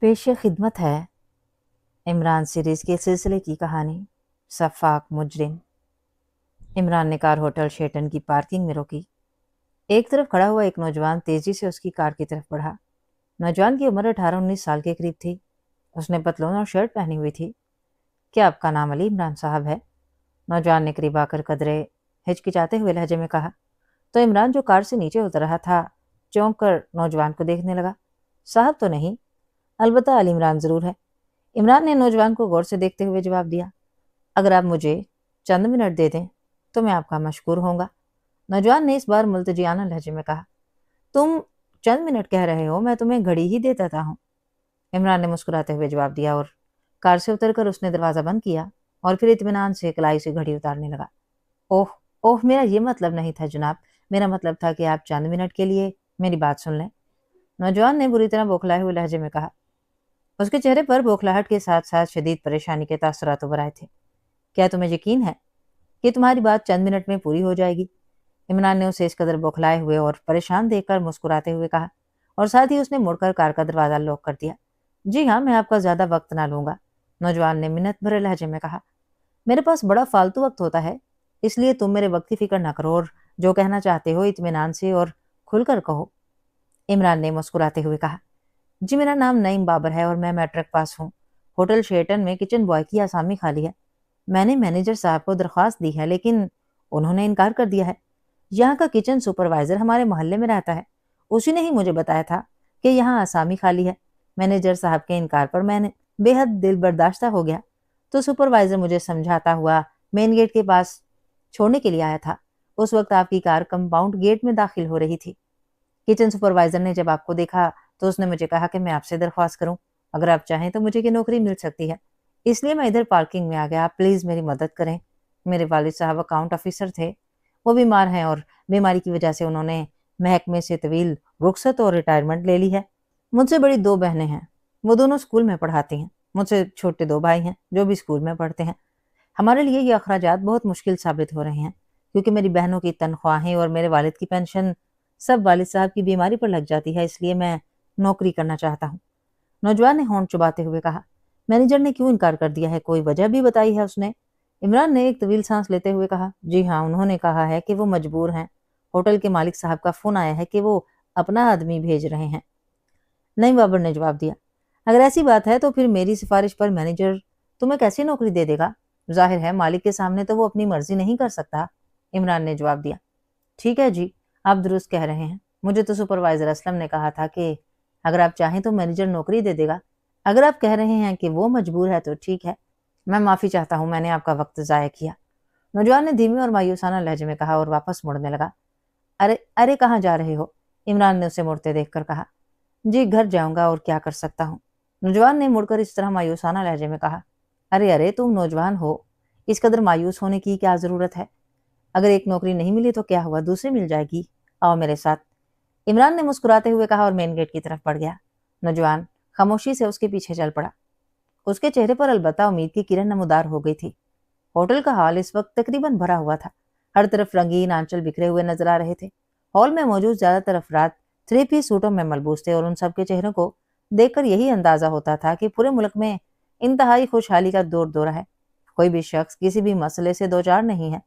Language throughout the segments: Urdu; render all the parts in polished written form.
پیش خدمت ہے عمران سیریز کے سلسلے کی کہانی سفاک مجرم۔ عمران نے کار ہوٹل شیٹن کی پارکنگ میں روکی۔ ایک طرف کھڑا ہوا ایک نوجوان تیزی سے اس کی کار کی طرف بڑھا۔ نوجوان کی عمر 18-19 سال کے قریب تھی۔ اس نے پتلون اور شرٹ پہنی ہوئی تھی۔ کیا آپ کا نام علی عمران صاحب ہے؟ نوجوان نے قریب آ کر قدرے ہچکچاتے ہوئے لہجے میں کہا تو عمران جو کار سے نیچے اتر رہا تھا چونک کر نوجوان کو دیکھنے لگا۔ صاحب تو نہیں، البتہ علی عمران ضرور ہے۔ عمران نے نوجوان کو غور سے دیکھتے ہوئے جواب دیا۔ اگر آپ مجھے چند منٹ دے دیں تو میں آپ کا مشکور ہوں گا۔ نوجوان نے اس بار ملتجیانہ لہجے میں کہا تم چند منٹ کہہ رہے ہو، میں تمہیں گھڑی ہی دے دیتا ہوں۔ عمران نے مسکراتے ہوئے جواب دیا اور کار سے اتر کر اس نے دروازہ بند کیا اور پھر اطمینان سے کلائی سے گھڑی اتارنے لگا۔ اوہ میرا یہ مطلب نہیں تھا جناب، میرا مطلب تھا کہ آپ چند منٹ کے لیے میری بات سن لیں۔ نوجوان نے بری طرح بوکھلائے ہوئے لہجے میں کہا۔ اس کے چہرے پر بوکھلاہٹ کے ساتھ ساتھ شدید پریشانی کے تاثرات ابھر آئے تھے۔ کیا تمہیں یقین ہے کہ تمہاری بات چند منٹ میں پوری ہو جائے گی؟ عمران نے اسے اس قدر بوکھلائے ہوئے اور پریشان دیکھ کر مسکراتے ہوئے کہا اور ساتھ ہی اس نے مڑ کر کار کا دروازہ لاک کر دیا۔ جی ہاں، میں آپ کا زیادہ وقت نہ لوں گا، نوجوان نے منت بھرے لہجے میں کہا۔ میرے پاس بڑا فالتو وقت ہوتا ہے، اس لیے تم میرے وقت کی فکر نہ کرو اور جو کہنا چاہتے ہو اطمینان سے اور کھل کر کہو۔ عمران نے مسکراتے ہوئے کہا جی میرا نام نعیم بابر ہے اور میں میٹرک پاس ہوں۔ ہوٹل شیٹن میں کچن بوائے کی آسامی خالی ہے۔ میں نے مینیجر صاحب کو درخواست دی ہے لیکن انہوں نے انکار کر دیا ہے۔ یہاں کا کچن سپروائزر ہمارے محلے میں رہتا ہے، اسی نے ہی مجھے بتایا تھا کہ یہاں آسامی خالی ہے۔ مینیجر صاحب کے انکار پر میں نے بے حد دل برداشتہ ہو گیا تو سپروائزر مجھے سمجھاتا ہوا مین گیٹ کے پاس چھوڑنے کے لیے آیا تھا۔ اس وقت آپ کی کار کمپاؤنڈ گیٹ میں داخل ہو رہی تھی۔ کچن سپروائزر نے جب آپ کو دیکھا تو اس نے مجھے کہا کہ میں آپ سے درخواست کروں، اگر آپ چاہیں تو مجھے کی نوکری مل سکتی ہے، اس لیے میں ادھر پارکنگ میں آ گیا۔ آپ پلیز میری مدد کریں۔ میرے والد صاحب اکاؤنٹ آفیسر تھے، وہ بیمار ہیں اور بیماری کی وجہ سے انہوں نے محکمے سے طویل رخصت اور ریٹائرمنٹ لے لی ہے۔ مجھ سے بڑی 2 بہنیں ہیں، وہ دونوں اسکول میں پڑھاتی ہیں۔ مجھ سے چھوٹے 2 بھائی ہیں جو بھی اسکول میں پڑھتے ہیں۔ ہمارے لیے یہ اخراجات بہت مشکل ثابت ہو رہے ہیں کیونکہ میری بہنوں کی تنخواہیں اور میرے والد کی پینشن سب والد صاحب کی بیماری پر لگ جاتی ہے، اس لیے میں نوکری کرنا چاہتا ہوں۔ نوجوان نے ہونٹ چباتے ہوئے کہا مینیجر نے کیوں انکار کر دیا ہے؟ کوئی وجہ بھی بتائی ہے اس نے؟ عمران نے ایک طویل سانس لیتے ہوئے کہا جی ہاں، انہوں نے کہا ہے کہ وہ مجبور ہیں، ہوٹل کے مالک صاحب کا فون آیا ہے کہ وہ اپنا آدمی بھیج رہے ہیں۔ نعیم بابر نے جواب دیا اگر ایسی بات ہے تو پھر میری سفارش پر مینیجر تمہیں کیسی نوکری دے دے گا؟ ظاہر ہے مالک کے سامنے تو وہ اپنی مرضی نہیں کر سکتا۔ عمران نے جواب دیا ٹھیک ہے جی، آپ درست کہہ رہے ہیں، مجھے تو سپروائزر اسلم نے کہا تھا کہ اگر آپ چاہیں تو مینیجر نوکری دے دے گا۔ اگر آپ کہہ رہے ہیں کہ وہ مجبور ہے تو ٹھیک ہے، میں معافی چاہتا ہوں، میں نے آپ کا وقت ضائع کیا، نوجوان نے دھیمے اور مایوسانہ لہجے میں کہا اور واپس مڑنے لگا۔ ارے کہاں جا رہے ہو؟ عمران نے اسے مڑتے دیکھ کر کہا جی گھر جاؤں گا اور کیا کر سکتا ہوں، نوجوان نے مڑ کر اس طرح مایوسانہ لہجے میں کہا ارے تم نوجوان ہو، اس قدر مایوس ہونے کی کیا ضرورت ہے؟ اگر ایک نوکری نہیں ملی تو کیا ہوا، دوسری مل جائے گی، آؤ میرے ساتھ، عمران نے مسکراتے ہوئے کہا اور مین گیٹ کی طرف بڑھ گیا۔ نوجوان خاموشی سے اس کے پیچھے چل پڑا۔ اس کے چہرے پر البتہ امید کی کرن نمودار ہو گئی تھی۔ ہوٹل کا ہال اس وقت تقریباً بھرا ہوا تھا، ہر طرف رنگین آنچل بکھرے ہوئے نظر آ رہے تھے۔ ہال میں موجود زیادہ تر افراد 3 پیس سوٹوں میں ملبوس تھے اور ان سب کے چہروں کو دیکھ کر یہی اندازہ ہوتا تھا کہ پورے ملک میں انتہائی خوشحالی کا دور دورہ ہے، کوئی بھی شخص کسی بھی مسئلے سے دوچار نہیں ہے۔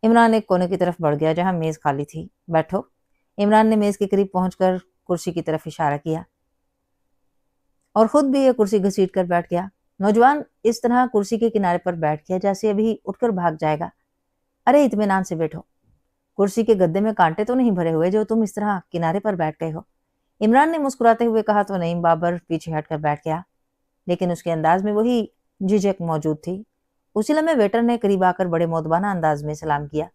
عمران ایک کونے کی طرف بڑھ گیا جہاں میز خالی تھی۔ بیٹھو، عمران نے میز کے قریب پہنچ کر کرسی کی طرف اشارہ کیا اور خود بھی یہ کرسی گھسیٹ کر بیٹھ گیا۔ نوجوان اس طرح کرسی کے کنارے پر بیٹھ گیا جیسے ابھی اٹھ کر بھاگ جائے گا۔ ارے اطمینان سے بیٹھو، کرسی کے گدے میں کانٹے تو نہیں بھرے ہوئے جو تم اس طرح کنارے پر بیٹھ گئے ہو؟ عمران نے مسکراتے ہوئے کہا تو نعیم بابر پیچھے ہٹ کر بیٹھ گیا، لیکن اس کے انداز میں وہی جھجک موجود تھی۔ اسی لمحے ویٹر نے قریب آ کر بڑے مؤدبانہ انداز میں سلام کیا۔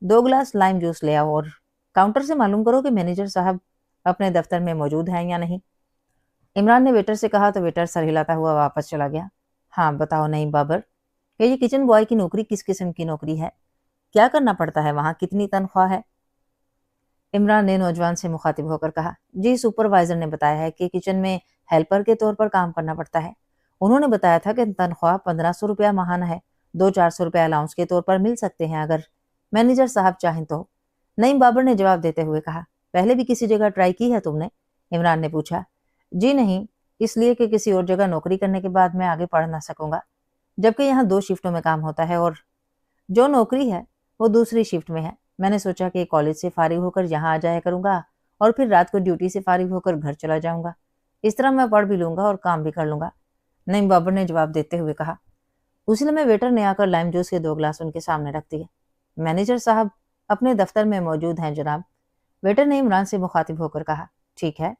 2 گلاس لائم جوس لے آؤ اور کاؤنٹر سے معلوم کرو کہ مینیجر صاحب اپنے دفتر میں موجود ہیں یا نہیں۔ عمران نے ویٹر سے کہا تو ویٹر سر ہلاتا ہوا واپس چلا گیا۔ ہاں بتاؤ نعیم بابر کہ یہ کچن بوائے کی نوکری کس قسم کی نوکری ہے؟ کیا کرنا پڑتا ہے وہاں؟ کتنی تنخواہ ہے؟ عمران نے نوجوان سے مخاطب ہو کر کہا جی سپروائزر نے بتایا ہے کہ کچن میں ہیلپر کے طور پر کام کرنا پڑتا ہے۔ انہوں نے بتایا تھا کہ تنخواہ 1500 روپیہ ماہانہ ہے، 200-400 روپیہ الاؤنس کے طور پر مل سکتے ہیں اگر مینیجر صاحب چاہیں تو۔ نعیم بابر نے جواب دیتے ہوئے کہا پہلے بھی کسی جگہ ٹرائی کی ہے تم نے؟ عمران نے پوچھا جی نہیں، اس لیے کہ کسی اور جگہ نوکری کرنے کے بعد میں آگے پڑھ نہ سکوں گا، جبکہ یہاں 2 شفٹوں میں کام ہوتا ہے اور جو نوکری ہے وہ دوسری شفٹ میں ہے۔ میں نے سوچا کہ کالج سے فارغ ہو کر یہاں آ جایا کروں گا اور پھر رات کو ڈیوٹی سے فارغ ہو کر گھر چلا جاؤں گا، اس طرح میں پڑھ بھی لوں گا اور کام بھی کر لوں گا، نعیم بابر نے جواب دیتے ہوئے کہا۔ اسی لمحے ویٹر نے آ کر لائم جوس کے 2 گلاس ان کے سامنے رکھ دیے۔ مینیجر صاحب اپنے دفتر میں موجود ہیں جناب، ویٹر نے عمران سے مخاطب ہو کر کہا۔ ٹھیک ہے،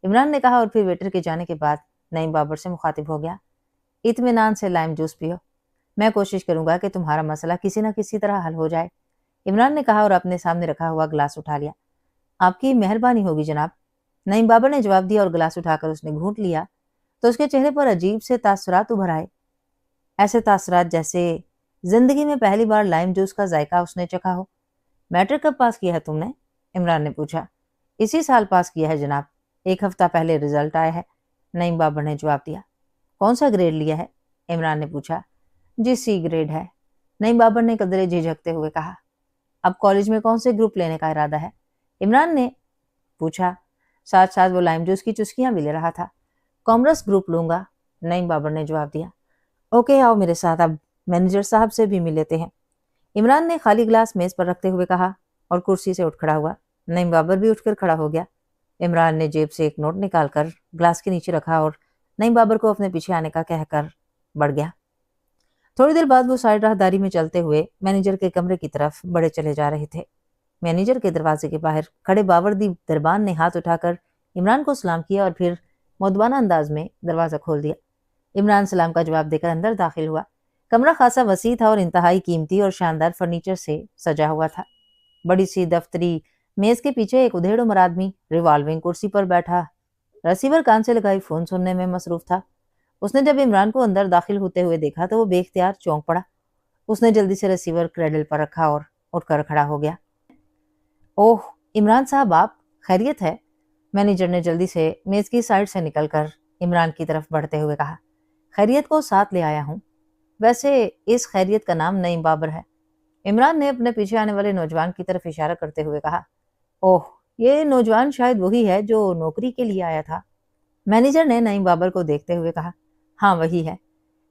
عمران نے کہا اور پھر ویٹر کے جانے کے بعد نعیم بابر سے مخاطب ہو گیا۔ اطمینان سے لائم جوس پیو، میں کوشش کروں گا کہ تمہارا مسئلہ کسی نہ کسی طرح حل ہو جائے، عمران نے کہا اور اپنے سامنے رکھا ہوا گلاس اٹھا لیا۔ آپ کی مہربانی ہوگی جناب، نعیم بابر نے جواب دیا اور گلاس اٹھا کر اس نے گھونٹ لیا تو اس کے چہرے پر عجیب سے تاثرات ابھر آئے، ایسے تاثرات جیسے زندگی میں پہلی بار لائم جوس کا ذائقہ اس نے چکھا ہو۔ میٹرک کب پاس کیا ہے تم نے؟ عمران نے پوچھا۔ اسی سال پاس کیا ہے جناب، 1 ہفتہ پہلے رزلٹ آیا ہے، نعیم بابر نے جواب دیا۔ کون سا گریڈ لیا ہے؟ عمران نے پوچھا۔ جی سی گریڈ ہے، نعیم بابر نے قدرے جھجکتے ہوئے کہا۔ اب کالج میں کون سے گروپ لینے کا ارادہ ہے؟ عمران نے پوچھا، ساتھ ساتھ وہ لائم جوس کی چسکیاں بھی لے رہا تھا۔ کامرس گروپ لوں گا، نعیم بابر نے جواب دیا۔ اوکے، آؤ میرے ساتھ، اب مینیجر صاحب سے بھی مل لیتے ہیں، عمران نے خالی گلاس میز پر رکھتے ہوئے کہا اور کرسی سے اٹھ کھڑا ہوا۔ نعیم بابر بھی اٹھ کر کھڑا ہو گیا۔ عمران نے جیب سے ایک نوٹ نکال کر گلاس کے نیچے رکھا اور نعیم بابر کو اپنے پیچھے آنے کا کہہ کر بڑھ گیا۔ تھوڑی دیر بعد وہ سائڈ راہداری میں چلتے ہوئے مینیجر کے کمرے کی طرف بڑھے چلے جا رہے تھے۔ مینیجر کے دروازے کے باہر کھڑے باوردی دربان نے ہاتھ اٹھا کر عمران کو سلام کیا اور پھر مؤدبانہ انداز میں دروازہ کھول دیا۔ عمران سلام کا جواب دے کر اندر داخل ہوا۔ کمرہ خاصا وسیع تھا اور انتہائی قیمتی اور شاندار فرنیچر سے سجا ہوا تھا۔ بڑی سی دفتری میز کے پیچھے ایک ادھیڑ عمر آدمی ریوالونگ کرسی پر بیٹھا رسیور کان سے لگائی فون سننے میں مصروف تھا۔ اس نے جب عمران کو اندر داخل ہوتے ہوئے دیکھا تو وہ بے اختیار چونک پڑا۔ اس نے جلدی سے رسیور کریڈل پر رکھا اور اٹھ کر کھڑا ہو گیا۔ اوہ عمران صاحب، آپ خیریت ہے؟ مینیجر نے جلدی سے میز کی سائڈ سے نکل کر عمران کی طرف بڑھتے ہوئے کہا۔ خیریت کو ساتھ لے آیا ہوں، ویسے اس خیریت کا نام نعیم بابر ہے، عمران نے اپنے پیچھے آنے والے نوجوان کی طرف اشارہ کرتے ہوئے کہا۔ اوہ، یہ نوجوان شاید وہی ہے جو نوکری کے لیے آیا تھا، مینیجر نے نعیم بابر کو دیکھتے ہوئے کہا۔ ہاں وہی ہے،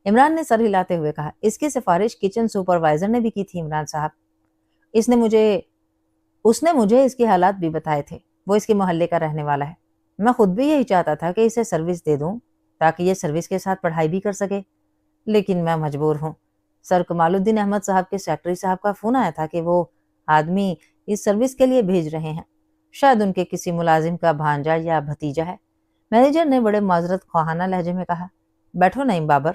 عمران نے سر ہلاتے ہوئے کہا۔ اس کی سفارش کچن سپروائزر نے بھی کی تھی عمران صاحب، اس نے مجھے اس کے حالات بھی بتائے تھے، وہ اس کے محلے کا رہنے والا ہے، میں خود بھی یہی چاہتا تھا کہ اسے سروس دے دوں تاکہ یہ سروس کے ساتھ پڑھائی بھی کر سکے، لیکن میں مجبور ہوں۔ سر کمال الدین احمد صاحب کے سیکرٹری صاحب کا فون آیا تھا کہ وہ آدمی اس سروس کے لیے بھیج رہے ہیں، شاید ان کے کسی ملازم کا بھانجا یا بھتیجا ہے، مینیجر نے بڑے معذرت خواہانہ لہجے میں کہا۔ بیٹھو نعیم بابر،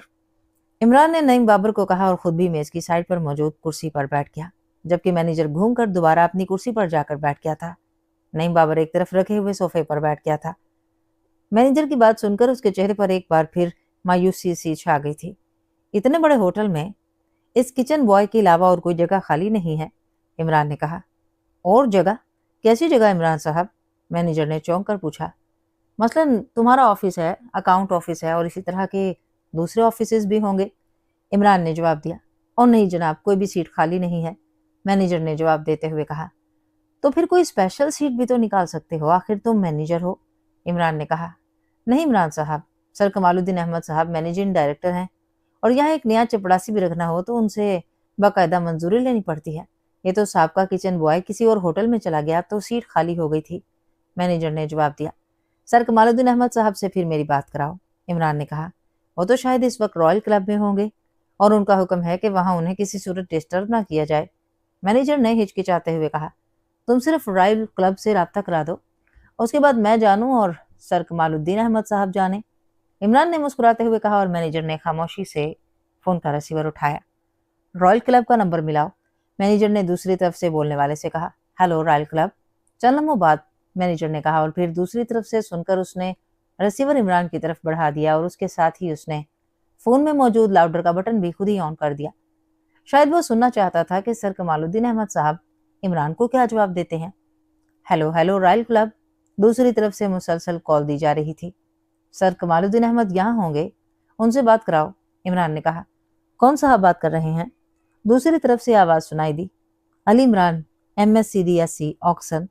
عمران نے نعیم بابر کو کہا اور خود بھی میز کی سائڈ پر موجود کرسی پر بیٹھ گیا، جبکہ مینیجر گھوم کر دوبارہ اپنی کرسی پر جا کر بیٹھ گیا تھا۔ نعیم بابر ایک طرف رکھے ہوئے صوفے پر بیٹھ گیا تھا۔ مینیجر کی بات سن کر اس کے چہرے پر ایک بار پھر مایوسی سی چھا گئی تھی۔ اتنے بڑے ہوٹل میں اس کچن بوائے کے علاوہ اور کوئی جگہ خالی نہیں ہے، عمران نے کہا۔ اور جگہ؟ کیسی جگہ عمران صاحب؟ مینیجر نے چونک کر پوچھا۔ مثلاً تمہارا آفس ہے، اکاؤنٹ آفس ہے اور اسی طرح کے دوسرے آفیسز بھی ہوں گے، عمران نے جواب دیا۔ اور نہیں جناب، کوئی بھی سیٹ خالی نہیں ہے، مینیجر نے جواب دیتے ہوئے کہا۔ تو پھر کوئی اسپیشل سیٹ بھی تو نکال سکتے ہو، آخر تم مینیجر ہو، عمران نے کہا۔ نہیں عمران صاحب، سر کمال الدین احمد صاحب مینیجنگ ڈائریکٹر ہیں اور یہاں ایک نیا چپڑاسی بھی رکھنا ہو تو ان سے باقاعدہ منظوری لینی پڑتی ہے، یہ تو سابقہ کچن بوائے کسی اور ہوٹل میں چلا گیا تو سیٹ خالی ہو گئی تھی، مینیجر نے جواب دیا۔ سر کمال الدین احمد صاحب سے پھر میری بات کراؤ، عمران نے کہا۔ وہ تو شاید اس وقت رائل کلب میں ہوں گے اور ان کا حکم ہے کہ وہاں انہیں کسی صورت ڈسٹرب نہ کیا جائے، مینیجر نے ہچکچاتے ہوئے کہا۔ تم صرف رائل کلب سے رابطہ کرا دو، اس کے بعد میں جانوں اور سر کمال الدین احمد صاحب جانے، عمران نے مسکراتے ہوئے کہا اور مینیجر نے خاموشی سے فون کا ریسیور اٹھایا۔ رائل کلب کا نمبر ملاؤ، مینیجر نے دوسری طرف سے بولنے والے سے کہا۔ ہیلو رائل کلب، چند لمحوں بعد، مینیجر نے کہا اور پھر دوسری طرف سے سن کر اس نے ریسیور عمران کی طرف بڑھا دیا اور اس کے ساتھ ہی اس نے فون میں موجود لاؤڈر کا بٹن بھی خود ہی آن کر دیا۔ شاید وہ سننا چاہتا تھا کہ سر کمال الدین احمد صاحب عمران کو کیا جواب دیتے ہیں۔ ہیلو رائل کلب، دوسری طرف سے مسلسل کال دی جا رہی تھی۔ سر کمال الدین احمد یہاں ہوں گے، ان سے بات کراؤ، عمران نے کہا۔ کون صاحب بات کر رہے ہیں؟ دوسری طرف سے آواز سنائی دی۔ علی عمران، MSc آکسن،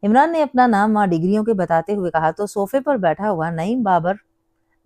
عمران نے اپنا نام اور ڈگریوں کے بتاتے ہوئے کہا تو صوفے پر بیٹھا ہوا نعیم بابر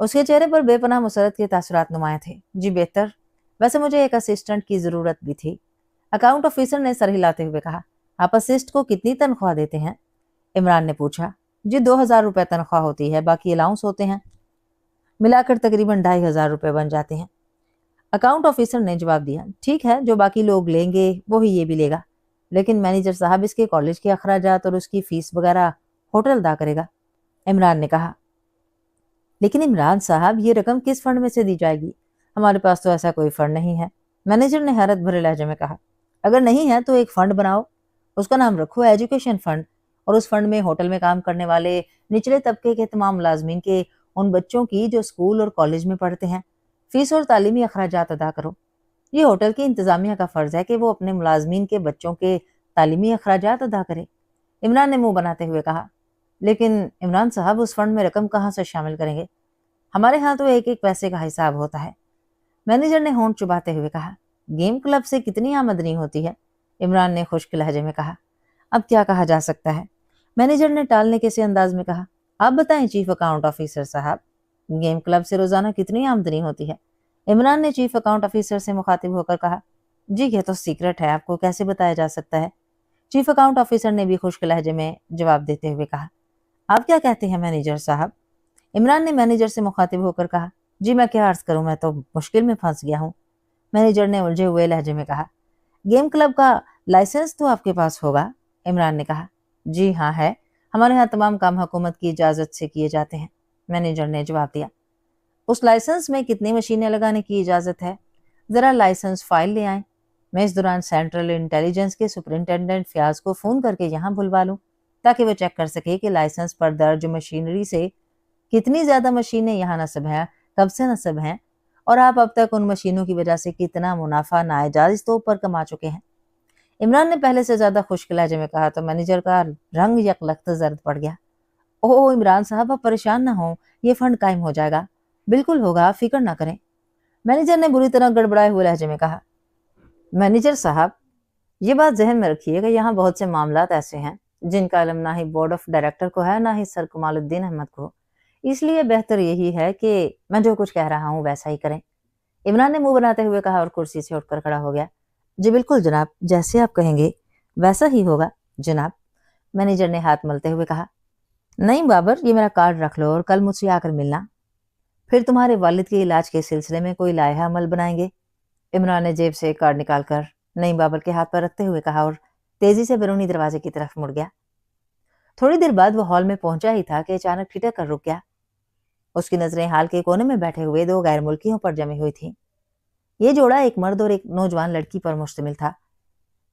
اس کے چہرے پر بے پناہ مسرت کے تاثرات نمایاں تھے۔ جی بہتر، ویسے مجھے ایک اسسٹنٹ کی ضرورت بھی تھی، اکاؤنٹ آفیسر نے سر ہلاتے ہوئے کہا۔ آپ اسسٹ کو کتنی تنخواہ دیتے ہیں؟ عمران نے پوچھا۔ جی 2000 روپے تنخواہ ہوتی ہے، باقی الاؤنس ہوتے ہیں، ملا کر تقریباً 2500 روپے بن جاتے ہیں۔ اکاؤنٹ آفیسر نے جواب دیا۔ ٹھیک ہے، جو باقی لوگ لیں گے وہی یہ بھی لے گا، لیکن مینیجر صاحب اس کے کالج کے اخراجات اور اس کی فیس وغیرہ ہوٹل ادا کرے گا، عمران نے کہا۔ لیکن عمران صاحب، یہ رقم کس فنڈ میں سے دی جائے گی؟ ہمارے پاس تو ایسا کوئی فنڈ نہیں ہے، مینیجر نے حیرت بھرے لہجے میں کہا۔ اگر نہیں ہے تو ایک فنڈ بناؤ، اس کا نام رکھو ایجوکیشن فنڈ، اور اس فنڈ میں ہوٹل میں کام کرنے والے نچلے طبقے کے تمام ملازمین کے ان بچوں کی جو اسکول اور کالج میں پڑھتے ہیں فیس اور تعلیمی اخراجات ادا کرو۔ یہ ہوٹل کی انتظامیہ کا فرض ہے کہ وہ اپنے ملازمین کے بچوں کے تعلیمی اخراجات ادا کرے، عمران نے منہ بناتے ہوئے کہا۔ لیکن عمران صاحب، اس فنڈ میں رقم کہاں سے شامل کریں گے؟ ہمارے ہاں تو ایک ایک پیسے کا حساب ہوتا ہے، مینیجر نے ہونٹ چباتے ہوئے کہا۔ گیم کلب سے کتنی آمدنی ہوتی ہے؟ عمران نے خشک لہجے میں کہا۔ اب کیا کہا جا سکتا ہے، مینیجر نے ٹالنے کے سے انداز میں کہا۔ آپ بتائیں چیف اکاؤنٹ آفیسر صاحب، گیم کلب سے روزانہ کتنی آمدنی ہوتی ہے؟ عمران نے چیف اکاؤنٹ آفیسر سے مخاطب ہو کر کہا۔ جی یہ تو سیکرٹ ہے، آپ کو کیسے بتایا جا سکتا ہے؟ چیف اکاؤنٹ آفیسر نے بھی خشک لہجے میں جواب دیتے ہوئے کہا۔ آپ کیا کہتے ہیں مینیجر صاحب؟ عمران نے مینیجر سے مخاطب ہو کر کہا۔ جی میں کیا عرض کروں، میں تو مشکل میں پھنس گیا ہوں، مینیجر نے الجھے ہوئے لہجے میں کہا۔ گیم کلب کا لائسنس تو آپ کے پاس ہوگا، عمران نے کہا۔ جی ہاں ہے، ہمارے ہاں تمام کام حکومت کی اجازت سے کیے جاتے ہیں، مینیجر نے جواب دیا۔ اس لائسنس میں کتنی مشینیں لگانے کی اجازت ہے؟ ذرا لائسنس فائل لے آئیں، میں اس دوران سینٹرل انٹیلیجنس کے سپرنٹینڈنٹ فیاض کو فون کر کے یہاں بلوا لوں تاکہ وہ چیک کر سکے کہ لائسنس پر درج مشینری سے کتنی زیادہ مشینیں یہاں نصب ہیں، کب سے نصب ہیں، اور آپ اب تک ان مشینوں کی وجہ سے کتنا منافع ناجائز طور پر کما چکے ہیں۔ عمران نے پہلے سے زیادہ خشک لہجے میں کہا تو مینیجر کا رنگ یکلخت زرد پڑ گیا۔ اوہ عمران صاحب، آپ پریشان نہ ہوں، یہ فنڈ قائم ہو جائے گا، بالکل ہوگا، فکر نہ کریں، مینیجر نے بری طرح گڑبڑائے ہوئے لہجے میں کہا۔ مینیجر صاحب، یہ بات ذہن میں رکھیے کہ یہاں بہت سے معاملات ایسے ہیں جن کا علم نہ ہی بورڈ آف ڈائریکٹر کو ہے نہ ہی سر کمال الدین احمد کو، اس لیے بہتر یہی ہے کہ میں جو کچھ کہہ رہا ہوں ویسا ہی کریں، عمران نے منہ بناتے ہوئے کہا اور کرسی سے اٹھ کر کھڑا ہو گیا۔ جی بالکل جناب، جیسے آپ کہیں گے ویسا ہی ہوگا جناب، مینیجر نے ہاتھ ملتے ہوئے کہا۔ نہیں بابر، یہ میرا کارڈ رکھ لو اور کل مجھ سے آ کر ملنا، پھر تمہارے والد کے علاج کے سلسلے میں کوئی لائحہ عمل بنائیں گے، عمران نے جیب سے کارڈ نکال کر نئی بابر کے ہاتھ پر رکھتے ہوئے کہا اور تیزی سے بیرونی دروازے کی طرف مڑ گیا۔ تھوڑی دیر بعد وہ ہال میں پہنچا ہی تھا کہ اچانک ٹھٹک کر رک گیا۔ اس کی نظریں ہال کے کونے میں بیٹھے ہوئے دو غیر ملکیوں پر جمی ہوئی تھیں۔ یہ جوڑا ایک مرد اور ایک نوجوان لڑکی پر مشتمل تھا۔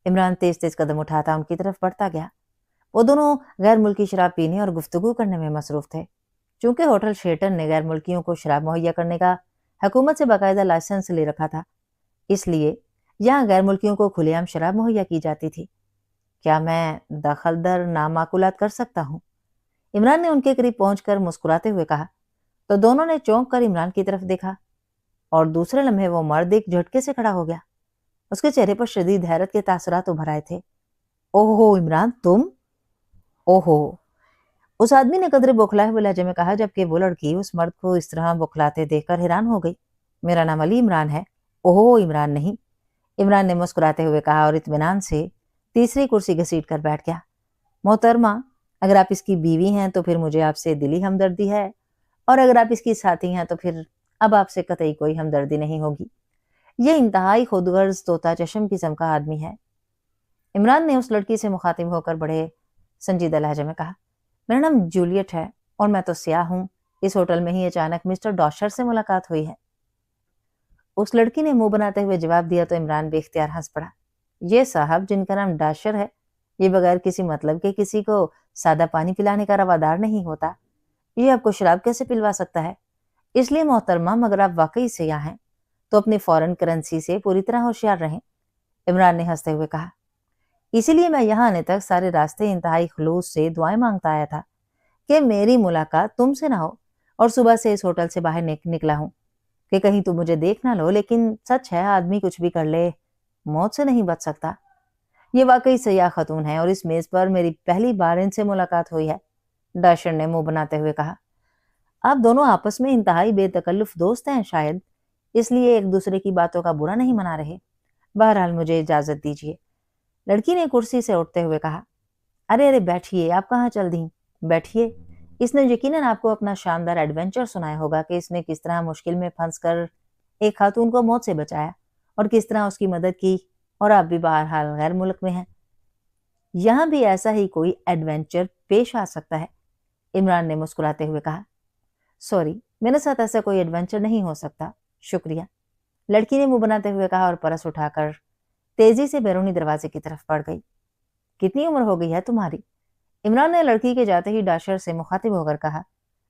عمران تیز تیز قدم اٹھاتا ان کی طرف بڑھتا گیا۔ وہ دونوں غیر ملکی شراب پینے اور گفتگو کرنے میں مصروف تھے۔ چونکہ ہوٹل شیرٹن نے غیر ملکیوں کو شراب مہیا کرنے کا حکومت سے باقاعدہ لائسنس لے رکھا تھا، اس لیے یہاں غیر ملکیوں کو کھلے عام شراب مہیا کی جاتی تھی۔ کیا میں دخل در نامعقولات کر سکتا ہوں؟ عمران نے ان کے قریب پہنچ کر مسکراتے ہوئے کہا تو دونوں نے چونک کر عمران کی طرف دیکھا اور دوسرے لمحے وہ مرد ایک جھٹکے سے کھڑا ہو گیا۔ اس کے چہرے پر شدید حیرت کے تاثرات ابھر آئے تھے۔ اوہو عمران، تم؟ اوہو، اس آدمی نے قدرے بوکھلائے ہوئے لہجے میں کہا، جبکہ وہ لڑکی اس مرد کو اس طرح بوکھلاتے دیکھ کر حیران ہو گئی۔ میرا نام علی عمران ہے۔ اوہو عمران نہیں، عمران نے مسکراتے ہوئے کہا اور اطمینان سے تیسری کرسی گھسیٹ کر بیٹھ گیا۔ محترمہ، اگر آپ اس کی بیوی ہیں تو پھر مجھے آپ سے دلی ہمدردی ہے، اور اگر آپ اس کی ساتھی ہیں تو پھر اب آپ سے قطعی کوئی ہمدردی نہیں ہوگی۔ یہ انتہائی خود غرض طوطا چشم قسم کا آدمی ہے، عمران نے اس لڑکی سے مخاطب ہو کر بڑے سنجیدہ لہجے میں کہا۔ میرا نام جولیٹ ہے اور میں تو سیاہ ہوں، اس ہوٹل میں ہی اچانک مسٹر ڈاشر سے ملاقات ہوئی ہے۔ اس لڑکی نے منہ بناتے ہوئے جواب دیا تو عمران بے اختیار ہنس پڑا۔ یہ صاحب جن کا نام ڈاشر ہے، یہ بغیر کسی مطلب کے کسی کو سادہ پانی پلانے کا روادار نہیں ہوتا، یہ آپ کو شراب کیسے پلوا سکتا ہے؟ اس لیے محترمہ، مگر آپ واقعی سیاہ ہیں تو اپنی فورن کرنسی سے پوری طرح ہوشیار رہیں، عمران نے ہنستے ہوئے کہا۔ اسی لیے میں یہاں آنے تک سارے راستے انتہائی خلوص سے دعائیں مانگتا آیا تھا کہ میری ملاقات تم سے نہ ہو، اور صبح سے اس ہوٹل سے باہر نکلا ہوں کہ کہیں تو مجھے دیکھ نہ لو، لیکن سچ ہے آدمی کچھ بھی کر لے موت سے نہیں بچ سکتا۔ یہ واقعی سیاہ خاتون ہے اور اس میز پر میری پہلی بار ان سے ملاقات ہوئی ہے، ڈاشر نے منہ بناتے ہوئے کہا۔ آپ دونوں آپس میں انتہائی بے تکلف دوست ہیں، شاید اس لیے ایک دوسرے کی باتوں کا برا نہیں منا رہے۔ بہرحال مجھے اجازت دیجیے، لڑکی نے کرسی سے اٹھتے ہوئے کہا۔ ارے بیٹھیے، آپ کہاں چل دیں؟ بیٹھیے۔ اس نے یقیناً آپ کو اپنا شاندار ایڈونچر سنایا ہوگا کہ اس نے کس طرح مشکل میں پھنس کر ایک خاتون کو موت سے بچایا اور کس طرح اس کی مدد کی، اور آپ بھی بہرحال غیر ملک میں ہیں۔ یہاں بھی ایسا ہی کوئی ایڈونچر پیش آ سکتا ہے، عمران نے مسکراتے ہوئے کہا۔ سوری، میرے ساتھ ایسا کوئی ایڈونچر نہیں ہو سکتا، شکریہ، لڑکی نے منہ بناتے ہوئے کہا اور پرس اٹھا کر تیزی سے بیرونی دروازے کی طرف بڑھ گئی۔ کتنی عمر ہو گئی ہے تمہاری؟ عمران نے لڑکی کے جاتے ہی ڈاشر سے مخاطب ہو کر کہا،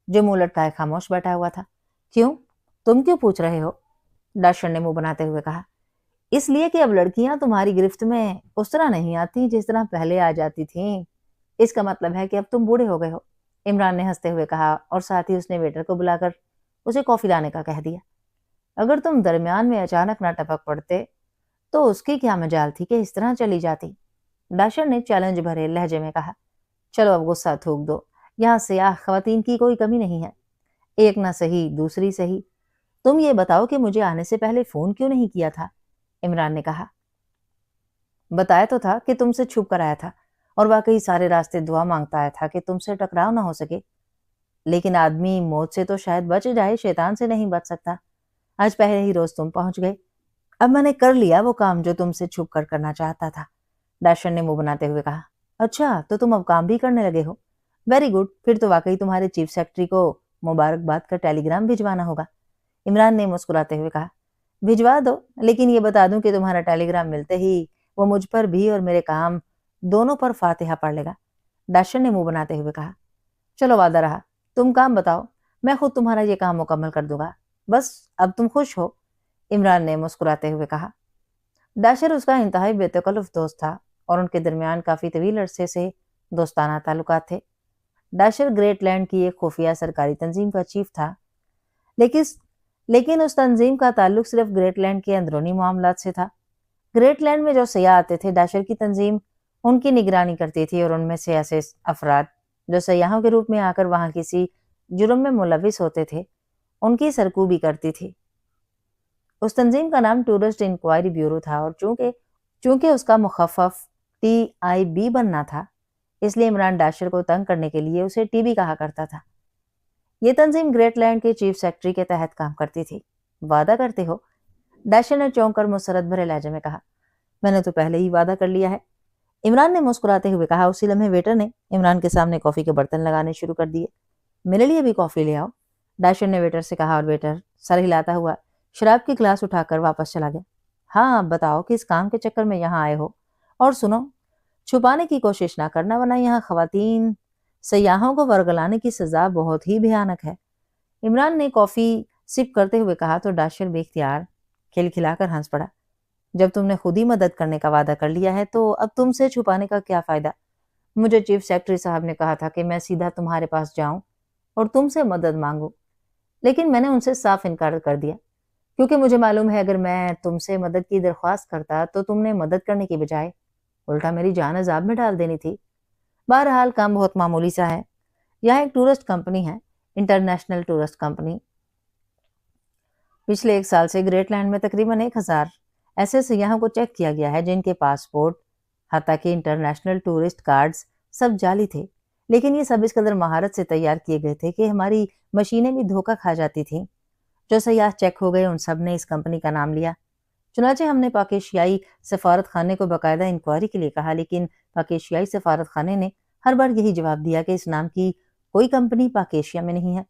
جو منہ لٹکائے خاموش بیٹھا ہوا تھا۔ کیوں؟ تم کیوں پوچھ رہے ہو؟ ڈاشر نے منہ بناتے ہوئے کہا۔ اس لیے کہ اب لڑکیاں تمہاری گرفت میں اس طرح نہیں آتی جس طرح پہلے آ جاتی تھیں۔ اس کا مطلب ہے کہ اب تم بوڑھے ہو گئے ہو، عمران نے ہنستے ہوئے کہا، اور ساتھ ہی اس نے ویٹر کو بلا کر اسے کافی لانے کا کہہ دیا۔ اگر تم درمیان میں اچانک نہ ٹپک پڑتے تو اس کی کیا مجال تھی کہ اس طرح چلی جاتی؟ ڈاشر نے چیلنج بھرے لہجے میں کہا۔ چلو اب غصہ تھوک دو، یہاں سیاہ خواتین کی کوئی کمی نہیں ہے، ایک نہ صحیح دوسری صحیح۔ تم یہ بتاؤ کہ مجھے آنے سے پہلے فون کیوں نہیں کیا تھا؟ عمران نے کہا۔ بتایا تو تھا کہ تم سے چھپ کر آیا تھا، اور واقعی سارے راستے دعا مانگتا آیا تھا کہ تم سے ٹکراؤ نہ ہو سکے، لیکن آدمی موت سے تو شاید بچ جائے، شیطان سے نہیں بچ سکتا۔ آج پہلے ہی روز تم پہنچ گئے، اب میں نے کر لیا وہ کام جو تم سے چھپ کر کرنا چاہتا تھا، ڈاشر نے منہ بناتے ہوئے کہا۔ اچھا، تو تم اب کام بھی کرنے لگے ہو؟ ویری گڈ، پھر تو واقعی تمہارے چیف سیکرٹری کو مبارکباد کا ٹیلی گرام بھجوانا ہوگا، عمران نے مسکراتے ہوئے کہا۔ بھجوا دو، لیکن یہ بتا دوں کہ تمہارا ٹیلی گرام ملتے ہی وہ مجھ پر بھی اور میرے کام دونوں پر فاتحہ پڑھ لے گا، ڈاشر نے منہ بناتے ہوئے کہا۔ چلو وعدہ رہا، تم کام بتاؤ، میں خود تمہارا یہ کام مکمل کر دوں گا، بس اب تم خوش ہو، عمران نے مسکراتے ہوئے کہا۔ ڈاشر اس کا انتہائی بے تکلف دوست تھا اور ان کے درمیان کافی طویل عرصے سے دوستانہ تعلقات تھے۔ ڈاشر گریٹ لینڈ کی ایک خفیہ سرکاری تنظیم کا چیف تھا، لیکن اس تنظیم کا تعلق صرف گریٹ لینڈ کے اندرونی معاملات سے تھا۔ گریٹ لینڈ میں جو سیاح آتے تھے، ڈاشر کی تنظیم ان کی نگرانی کرتی تھی، اور ان میں سے ایسے افراد جو سیاحوں کے روپ میں آ کر وہاں کسی جرم میں ملوث ہوتے تھے، ان کی سرکوبی کرتی تھی۔ اس تنظیم کا نام ٹورسٹ انکوائری بیورو تھا، اور چونکہ اس کا مخفف TIB بننا تھا، اس لیے عمران ڈاشر کو تنگ کرنے کے لیے اسے TB کہا کرتا تھا۔ یہ تنظیم گریٹ لینڈ کے چیف سیکرٹری کے تحت کام کرتی تھی۔ وعدہ کرتے ہو؟ ڈاشر نے چونک کر مسرت بھرے لہجے میں کہا۔ میں نے تو پہلے ہی وعدہ کر لیا ہے، عمران نے مسکراتے ہوئے کہا۔ اسی لمحے ویٹر نے عمران کے سامنے کافی کے برتن لگانے شروع کر دیے۔ میرے لیے بھی کافی لے آؤ، ڈاشر نے ویٹر سے کہا، اور ویٹر سر ہلاتا ہوا شراب کی گلاس اٹھا کر واپس چلا گیا۔ ہاں، اب بتاؤ کہ اس کام کے چکر میں یہاں آئے ہو، اور سنو، چھپانے کی کوشش نہ کرنا، ورنہ یہاں خواتین سیاحوں کو ورگلانے کی سزا بہت ہی بھیانک ہے، عمران نے کافی سپ کرتے ہوئے کہا تو ڈاشر بے اختیار کھلکھلا کر ہنس پڑا۔ جب تم نے خود ہی مدد کرنے کا وعدہ کر لیا ہے تو اب تم سے چھپانے کا کیا فائدہ؟ مجھے چیف سیکرٹری صاحب نے کہا تھا کہ میں سیدھا تمہارے پاس جاؤں اور تم سے مدد مانگوں، لیکن میں نے ان سے صاف انکار کر دیا، کیونکہ مجھے معلوم ہے اگر میں تم سے مدد کی درخواست کرتا تو تم نے مدد کرنے کی بجائے الٹا میری جان عذاب میں ڈال دینی تھی۔ بہرحال کام بہت معمولی سا ہے، یہاں ایک ٹورسٹ کمپنی ہے، انٹرنیشنل ٹورسٹ کمپنی۔ پچھلے 1 سال سے گریٹ لینڈ میں تقریباً 1000 ایسے سیاحوں کو چیک کیا گیا ہے جن کے پاسپورٹ حتیٰ کہ انٹرنیشنل ٹورسٹ کارڈز سب جعلی تھے، لیکن یہ سب اس قدر مہارت سے تیار کیے گئے تھے کہ ہماری مشینیں بھی دھوکہ کھا جاتی تھیں۔ جو سیاح چیک ہو گئے ان سب نے اس کمپنی کا نام لیا، چنانچہ ہم نے پاک ایشیائی سفارت خانے کو باقاعدہ انکوائری کے لیے کہا، لیکن پاک ایشیائی سفارت خانے نے ہر بار یہی جواب دیا کہ اس نام کی کوئی کمپنی پاک ایشیا میں نہیں ہے۔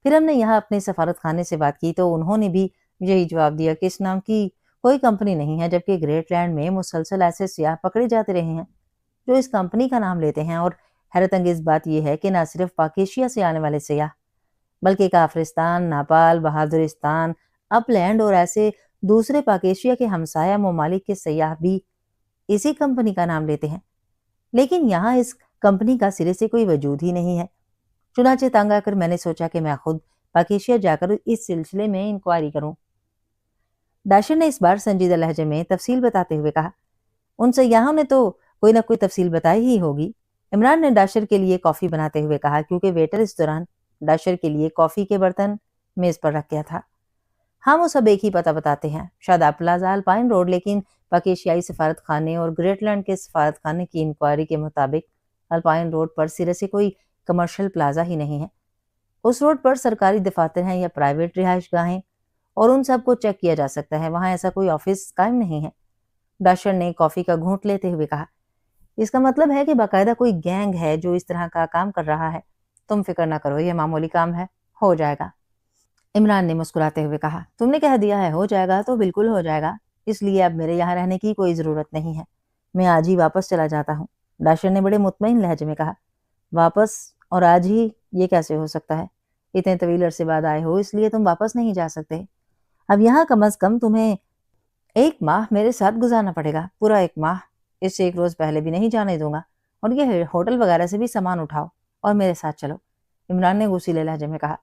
پھر ہم نے یہاں اپنے سفارت خانے سے بات کی تو انہوں نے بھی یہی جواب دیا کہ اس نام کی کوئی کمپنی نہیں ہے، جبکہ گریٹ لینڈ میں مسلسل ایسے سیاح پکڑے جاتے رہے ہیں جو اس کمپنی کا نام لیتے ہیں، اور حیرت انگیز بات یہ ہے کہ نہ صرف پاک ایشیا سے آنے والے سیاح بلکہ کافرستان، نیپال، بہادرستان، اپ لینڈ اور ایسے دوسرے پاک ایشیا کے ہمسایہ ممالک کے سیاح بھی اسی کمپنی کا نام لیتے ہیں، لیکن یہاں اس کمپنی کا سرے سے کوئی وجود ہی نہیں ہے۔ چنانچہ تنگ آ کر میں نے سوچا کہ میں خود پاک ایشیا جا کر اس سلسلے میں انکوائری کروں۔ ڈاشر نے اس بار سنجیدہ لہجے میں تفصیل بتاتے ہوئے کہا۔ ان سیاحوں نے تو کوئی نہ کوئی تفصیل بتائی ہی ہوگی، عمران نے ڈاشر کے لیے کافی بناتے ہوئے کہا، کیونکہ ویٹر اس دوران ڈاشر کے لیے کافی کے برتن میز پر رکھ گیا تھا۔ ہم وہ سب ایک ہی پتہ بتاتے ہیں، شاداب پلازا، الپائن روڈ، لیکن پاکیشیائی سفارت خانے اور گریٹ لینڈ کے سفارت خانے کی انکوائری کے مطابق الپائن روڈ پر سرے سے کوئی کمرشل پلازا ہی نہیں ہے۔ اس روڈ پر سرکاری دفاتر ہیں یا پرائیویٹ رہائش گاہیں، اور ان سب کو چیک کیا جا سکتا ہے، وہاں ایسا کوئی آفس قائم نہیں ہے۔ ڈاشر نے کافی کا گھونٹ لیتے ہوئے کہا، اس کا مطلب ہے کہ باقاعدہ کوئی گینگ ہے جو اس طرح کا کام کر رہا ہے۔ تم فکر نہ کرو، یہ معمولی کام ہے، ہو جائے گا۔ عمران نے مسکراتے ہوئے کہا، تم نے کہہ دیا ہے ہو جائے گا تو بالکل ہو جائے گا، اس لیے اب میرے یہاں رہنے کی کوئی ضرورت نہیں ہے، میں آج ہی واپس چلا جاتا ہوں۔ ڈاشر نے بڑے مطمئن لہجے میں کہا، واپس اور آج ہی؟ یہ کیسے ہو سکتا ہے؟ اتنے طویل عرصے بعد آئے ہو، اس لیے تم واپس نہیں جا سکتے۔ اب یہاں کم از کم تمہیں 1 ماہ میرے ساتھ گزارنا پڑے گا، پورا 1 ماہ، اس سے 1 روز پہلے بھی نہیں جانے دوں گا، اور یہ ہوٹل وغیرہ سے بھی سامان اٹھاؤ اور میرے ساتھ چلو۔ عمران نے غصیلے لہجے میں کہا،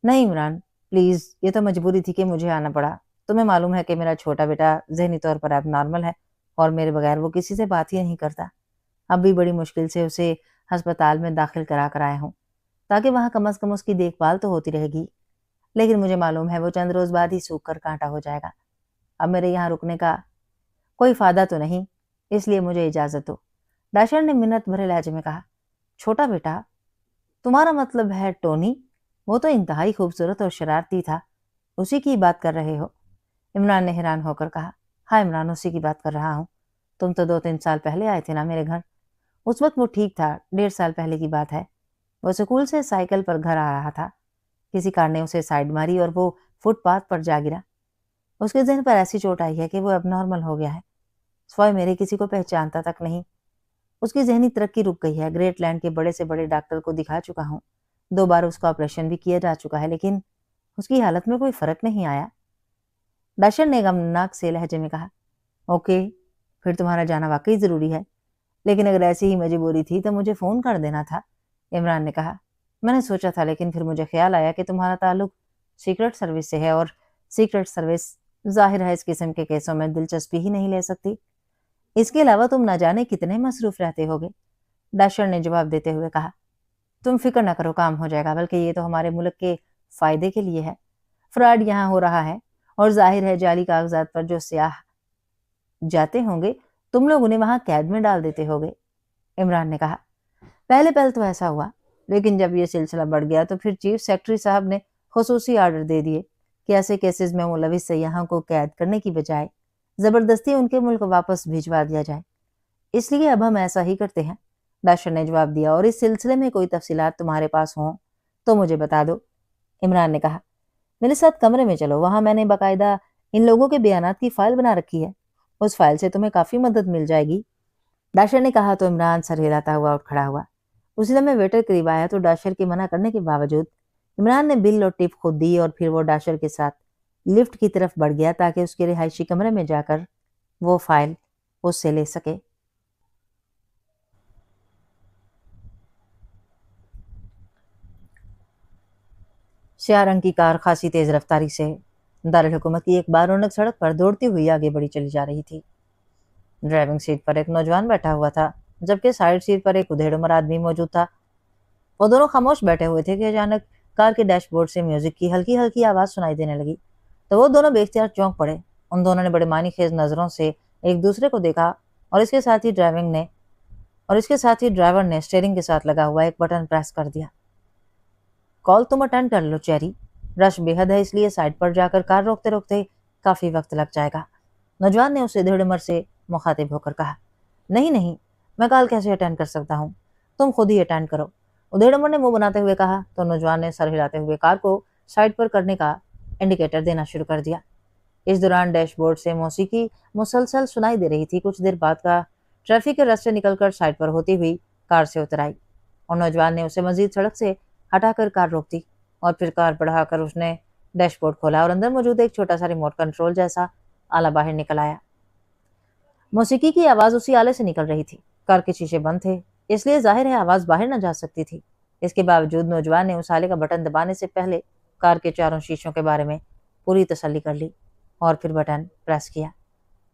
نہیں عمران پلیز، یہ تو مجبوری تھی کہ مجھے آنا پڑا۔ تمہیں معلوم ہے کہ میرا چھوٹا بیٹا ذہنی طور پر اب نارمل ہے، اور میرے بغیر وہ کسی سے بات ہی نہیں کرتا۔ اب بھی بڑی مشکل سے اسے ہسپتال میں داخل کرا کر آئے ہوں، تاکہ وہاں کم از کم اس کی دیکھ بھال تو ہوتی رہے گی، لیکن مجھے معلوم ہے وہ چند روز بعد ہی سوکھ کر کانٹا ہو جائے گا۔ اب میرے یہاں رکنے کا کوئی فائدہ تو نہیں، اس لیے مجھے اجازت دو۔ ڈاشر نے منت بھرے لہجے میں کہا، چھوٹا بیٹا؟ تمہارا مطلب ہے ٹونی؟ وہ تو انتہائی خوبصورت اور شرارتی تھا، اسی کی بات کر رہے ہو؟ عمران نے حیران ہو کر کہا، ہاں عمران، اسی کی بات کر رہا ہوں۔ تم تو 2-3 سال پہلے آئے تھے نا میرے گھر، اس وقت وہ ٹھیک تھا، 1.5 سال پہلے کی بات ہے۔ وہ سکول سے سائیکل پر گھر آ رہا تھا، کسی کار نے اسے سائیڈ ماری اور وہ فٹ پاتھ پر جا گرا۔ اس کے ذہن پر ایسی چوٹ آئی ہے کہ وہ اب نارمل ہو گیا ہے، سوائے میرے کسی کو پہچانتا تک نہیں۔ اس کی ذہنی ترقی رک گئی ہے، گریٹ لینڈ کے بڑے سے بڑے ڈاکٹر کو دکھا چکا ہوں، 2 بار اس کا آپریشن بھی کیا جا چکا ہے، لیکن اس کی حالت میں کوئی فرق نہیں آیا۔ ڈاشر نے غمناک سے لہجے میں کہا، اوکے، پھر تمہارا جانا واقعی ضروری ہے، لیکن اگر ایسی ہی مجبوری تھی تو مجھے فون کر دینا تھا۔ عمران نے کہا، میں نے سوچا تھا، لیکن پھر مجھے خیال آیا کہ تمہارا تعلق سیکرٹ سروس سے ہے، اور سیکرٹ سروس ظاہر ہے اس قسم کے کیسوں میں دلچسپی ہی نہیں لے سکتی۔ اس کے علاوہ تم نہ جانے کتنے مصروف رہتے ہوگے۔ ڈاشر نے جواب دیتے ہوئے کہا، تم فکر نہ کرو، کام ہو جائے گا، بلکہ یہ تو ہمارے ملک کے فائدے کے لیے ہے۔ فراڈ یہاں ہو رہا ہے، اور ظاہر ہے جعلی کاغذات پر جو سیاح جاتے ہوں گے تم لوگ انہیں وہاں قید میں ڈال دیتے ہوگے۔ عمران نے کہا، پہلے تو ایسا ہوا، لیکن جب یہ سلسلہ بڑھ گیا تو پھر چیف سیکرٹری صاحب نے خصوصی آرڈر دے دیے کہ ایسے کیسز میں ملوث سیاحوں کو قید کرنے کی بجائے زبردستی ان کے ملک واپس بھجوا دیا جائے، اس لیے اب ہم ایسا ہی کرتے ہیں۔ ڈاشر نے جواب دیا، اور اس سلسلے میں کوئی تفصیلات تمہارے پاس ہوں تو مجھے بتا دو۔ عمران نے کہا، میرے ساتھ کمرے میں چلو، وہاں میں نے باقاعدہ ان لوگوں کے بیانات کی فائل بنا رکھی ہے، اس فائل سے تمہیں کافی مدد مل جائے گی۔ ڈاشر نے کہا تو عمران سر ہلاتا ہوا اٹھ کھڑا ہوا۔ اسی لمحے ویٹر قریب آیا تو ڈاشر کے منع کرنے کے باوجود عمران نے بل اور ٹپ خود دی، اور پھر وہ ڈاشر کے ساتھ لفٹ کی طرف بڑھ گیا تاکہ اس کے رہائشی کمرے میں جا کر وہ فائل اس سے لے سکے۔ سیاہ رنگ کی کار خاصی تیز رفتاری سے دارالحکومت کی ایک بارونق سڑک پر دوڑتی ہوئی آگے بڑھی چلی جا رہی تھی۔ ڈرائیونگ سیٹ پر ایک نوجوان بیٹھا ہوا تھا، جبکہ سائیڈ سیٹ پر ایک ادھیڑ عمر آدمی موجود تھا۔ وہ دونوں خاموش بیٹھے ہوئے تھے کہ اچانک کار کے ڈیش بورڈ سے میوزک کی ہلکی ہلکی آواز سنائی دینے لگی، تو وہ دونوں بے اختیار چونک پڑے۔ ان دونوں نے بڑے معنی خیز نظروں سے ایک دوسرے کو دیکھا، اور اس کے ساتھ ہی ڈرائیور نے اسٹیئرنگ کے ساتھ لگا ہوا ایک بٹن پریس کر دیا۔ کال تم اٹینڈ کر لو چیری، رش بے حد ہے، اس لیے سائڈ پر جا کر کار روکتے روکتے کافی وقت لگ جائے گا۔ نوجوان نے اسے ادھیڑ عمر سے مخاطب ہو کر کہا، نہیں، میں کال کیسے اٹینڈ کر سکتا ہوں، تم خود ہی اٹینڈ کرو۔ ادھیڑ عمر نے منہ بناتے ہوئے کہا تو نوجوان نے سر ہلاتے ہوئے کار کو سائڈ پر کرنے کا انڈیکیٹر دینا شروع کر دیا۔ اس دوران ڈیش بورڈ سے موسیقی مسلسل سنائی دے رہی تھی۔ کچھ دیر بعد کا ٹریفک کے راستے نکل کر سائڈ پر ہوتی ہوئی کار سے اتر آئی، اور نوجوان نے اسے مزید سڑک سے ہٹا کر کار روک دی، اور پھر کار بڑھا کر اس نے ڈیش بورڈ کھولا اور اندر موجود ایک چھوٹا سا ریموٹ کنٹرول جیسا آلہ باہر نکل آیا۔ موسیقی کی آواز اسی آلے سے نکل رہی تھی۔ کار کے شیشے بند تھے، اس لیے ظاہر ہے آواز باہر نہ جا سکتی تھی۔ اس کے باوجود نوجوان نے اس آلے کا بٹن دبانے سے پہلے کار کے چاروں شیشوں کے بارے میں پوری تسلی کر لی، اور پھر بٹن پریس کیا۔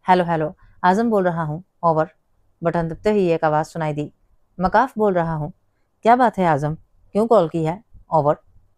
ہیلو، اعظم بول رہا ہوں، اوور۔ بٹن دبتے ہی ایک آواز سنائی دی، مکاف بول رہا ہوں، کیا بات ہے اعظم، کیوں کال کی ہے، اوور۔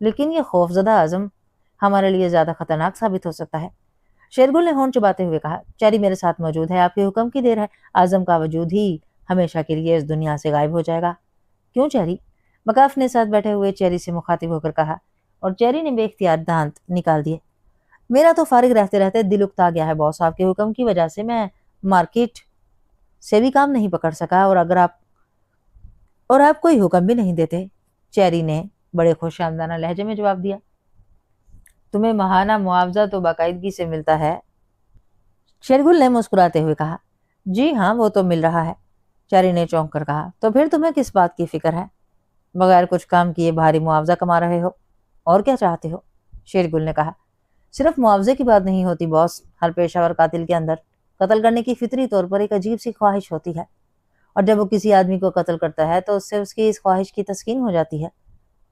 لیکن یہ خوفزدہ عزم ہمارے لیے زیادہ خطرناک ثابت ہو سکتا ہے۔ شیرگل نے ہونٹ چباتے ہوئے کہا، چیری میرے ساتھ موجود ہے، آپ کے حکم کی دیر ہے، اعظم کا وجود ہی ہمیشہ کے لیے اس دنیا سے غائب ہو جائے گا۔ کیوں چیری؟ مکاف نے ساتھ بیٹھے ہوئے چیری سے مخاطب ہو کر کہا، اور چیری نے بے اختیار دانت نکال دیے۔ میرا تو فارغ رہتے رہتے دل اکتا گیا ہے باس، آپ کے حکم کی وجہ سے میں مارکیٹ سے بھی کام نہیں پکڑ سکا، اور آپ کوئی حکم بھی نہیں دیتے۔ چیری نے بڑے خوش آمدانہ لہجے میں جواب دیا، تمہیں ماہانہ معاوضہ تو باقاعدگی سے ملتا ہے؟ شیرگل نے مسکراتے ہوئے کہا، جی ہاں وہ تو مل رہا ہے۔ چیری نے چونک کر کہا، تو پھر تمہیں کس بات کی فکر ہے؟ بغیر کچھ کام کیے بھاری معاوضہ کما رہے ہو، اور کیا چاہتے ہو؟ شیرگل نے کہا، صرف معاوضے کی بات نہیں ہوتی باس، ہر پیشہ ور قاتل کے اندر قتل کرنے کی فطری طور پر ایک عجیب سی خواہش ہوتی ہے، اور جب وہ کسی آدمی کو قتل کرتا ہے تو اس سے اس کی اس خواہش کی تسکین ہو جاتی ہے۔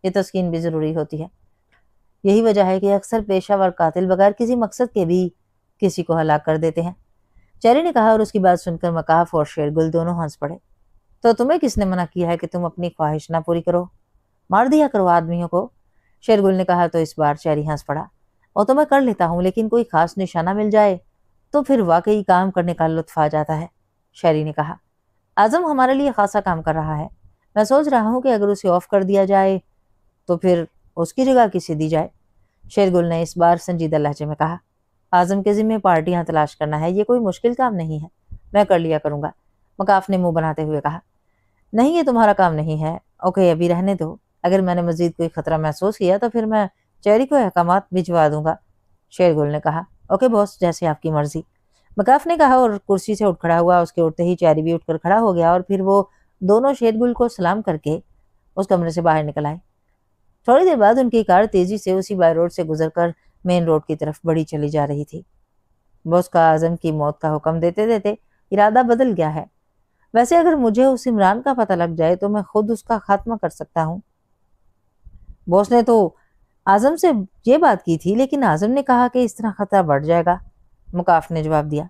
یہ تسکین بھی ضروری ہوتی ہے۔ یہی وجہ ہے کہ اکثر پیشہ ور قاتل بغیر کسی مقصد کے بھی کسی کو ہلاک کر دیتے ہیں۔ چیری نے کہا، اور اس کی بات سن کر مکاف اور شیرگل دونوں ہنس پڑے۔ تو تمہیں کس نے منع کیا ہے کہ تم اپنی خواہش نہ پوری کرو؟ مار دیا کرو آدمیوں کو۔ شیرگل نے کہا تو اس بار چیری ہنس پڑا، اور تو میں کر لیتا ہوں، لیکن کوئی خاص نشانہ مل جائے تو پھر واقعی کام کرنے کا لطف آ جاتا ہے۔ شیری نے کہا، اعظم ہمارے لیے خاصا کام کر رہا ہے، میں سوچ رہا ہوں کہ اگر اسے آف کر دیا جائے تو پھر اس کی جگہ کسی دی جائے۔ شیرگل نے اس بار سنجیدہ لہجے میں کہا، اعظم کے ذمہ پارٹیاں تلاش کرنا ہے، یہ کوئی مشکل کام نہیں ہے، میں کر لیا کروں گا۔ مکاف نے منہ بناتے ہوئے کہا، نہیں یہ تمہارا کام نہیں ہے، اوکے ابھی رہنے دو، اگر میں نے مزید کوئی خطرہ محسوس کیا تو پھر میں چیری کو احکامات بھجوا دوں گا۔ شیرگل نے کہا، اوکے باس، جیسے آپ کی مرضی۔ مکاف نے کہا اور کرسی سے اٹھ کھڑا ہوا، اس کے اٹھتے ہی چیری بھی اٹھ کر کھڑا ہو گیا، اور پھر وہ دونوں شیرگل کو سلام کر کے اس کمرے سے باہر نکل آئے۔ تھوڑی دیر بعد ان کی کار تیزی سے اسی بائی روڈ سے گزر کر مین روڈ کی طرف بڑھی چلی جا رہی تھی۔ باس کا اعظم کی موت کا حکم دیتے دیتے ارادہ بدل گیا ہے، ویسے اگر مجھے اس عمران کا پتہ لگ جائے تو میں خود اس کا خاتمہ کر سکتا ہوں۔ باس نے تو اعظم سے یہ بات کی تھی، لیکن اعظم نے کہا کہ اس طرح خطرہ بڑھ جائے گا۔ مکاف نے جواب دیا،